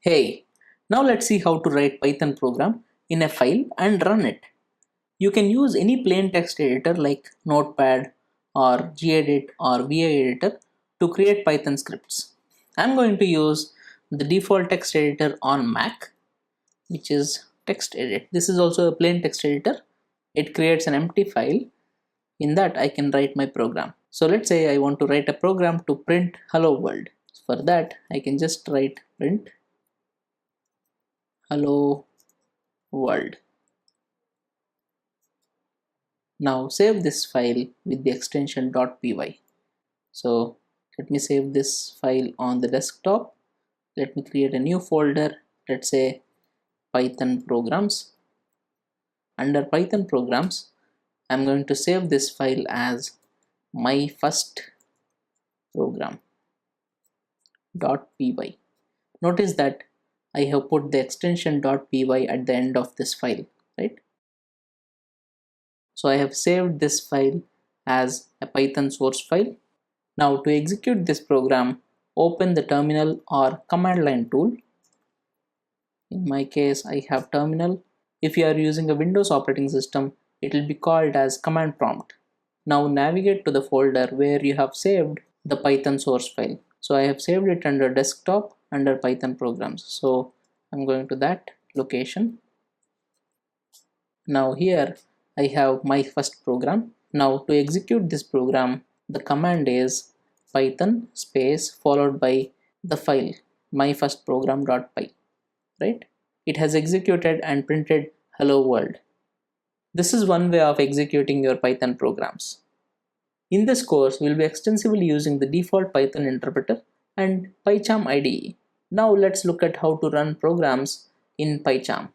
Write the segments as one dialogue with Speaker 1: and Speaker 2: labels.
Speaker 1: Hey, now let's see how to write Python program in a file and run it. You can use any plain text editor like Notepad or gedit or VI editor to create Python scripts. I'm going to use the default text editor on Mac, which is TextEdit. This is also a plain text editor. It creates an empty file. In that I can write my program. So let's say I want to write a program to print hello world. For that I can just write print hello world. Now save this file with the extension .py. So let me save this file on the desktop. Let me create a new folder. Let's say Python programs. Under Python programs, I'm going to save this file as my first program .py. Notice that I have put the extension .py at the end of this file, right? So I have saved this file as a Python source file. Now to execute this program, open the terminal or command line tool. In my case, I have terminal. If you are using a Windows operating system, it will be called as command prompt. Now navigate to the folder where you have saved the Python source file. So I have saved it under desktop under Python programs. So I'm going to that location. Now here I have my first program. Now to execute this program, the command is python space followed by the file myfirstprogram.py, right? It has executed and printed hello world. This is one way of executing your Python programs. In this course, we'll be extensively using the default Python interpreter and PyCharm IDE. Now let's look at how to run programs in PyCharm.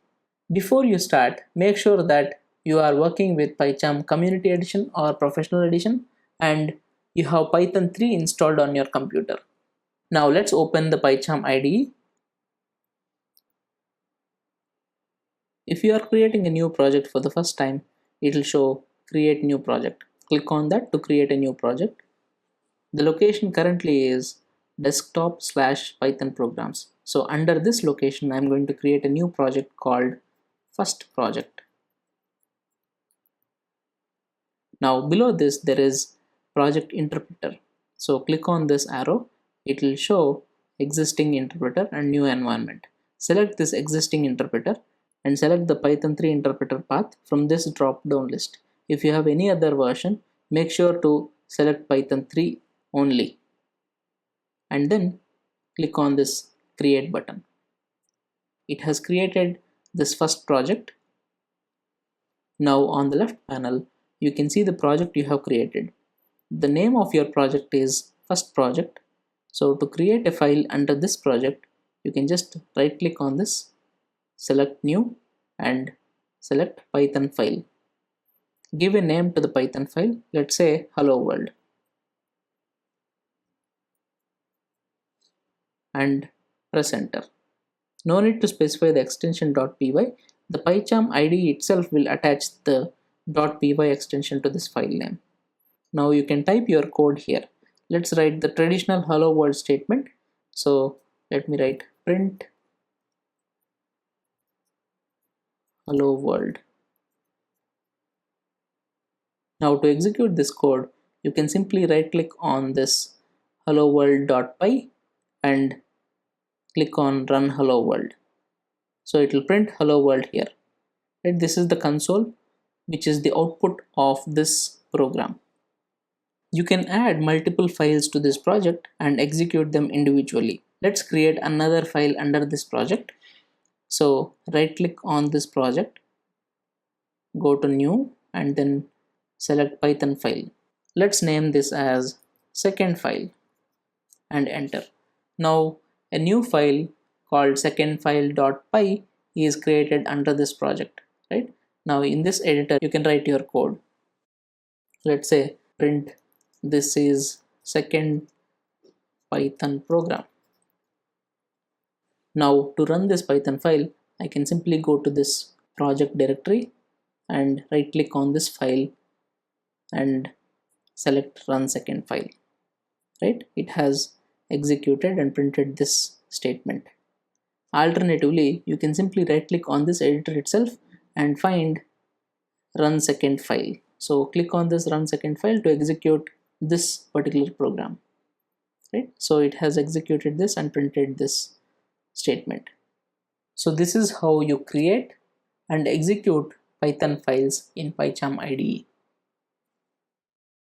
Speaker 1: Before you start, make sure that you are working with PyCharm Community Edition or Professional Edition and you have Python 3 installed on your computer. Now let's open the PyCharm IDE. If you are creating a new project for the first time, it will show create new project. Click on that to create a new project. The location currently is desktop/Python programs. So under this location, I'm going to create a new project called first project. Now below this there is project interpreter. So click on this arrow. It will show existing interpreter and new environment. Select this existing interpreter and select the Python 3 interpreter path from this drop down list. If you have any other version, make sure to select Python 3 only and then click on this create button. It has created this first project. Now on the left panel you can see the project you have created. The name of your project is first project. So to create a file under this project, you can just right click on this, select new and select Python file. Give a name to the Python file. Let's say hello world and press enter. No need to specify the extension .py. The PyCharm IDE itself will attach the .py extension to this file name. Now you can type your code here. Let's write the traditional hello world statement. So let me write print hello world. Now to execute this code, you can simply right click on this hello world.py and click on run hello world. So it will print hello world here. Right? This is the console, which is the output of this program. You can add multiple files to this project and execute them individually. Let's create another file under this project. So right click on this project, go to new and then select Python file. Let's name this as second file and enter. Now a new file called secondfile.py is created under this project, right? Now in this editor you can write your code. Let's say print this is second Python program. Now to run this Python file, I can simply go to this project directory and right click on this file and select run second file, right? It has executed and printed this statement. Alternatively, you can simply right click on this editor itself and find run second file. So click on this run second file to execute this particular program, right? So it has executed this and printed this statement. So this is how you create and execute Python files in PyCharm IDE.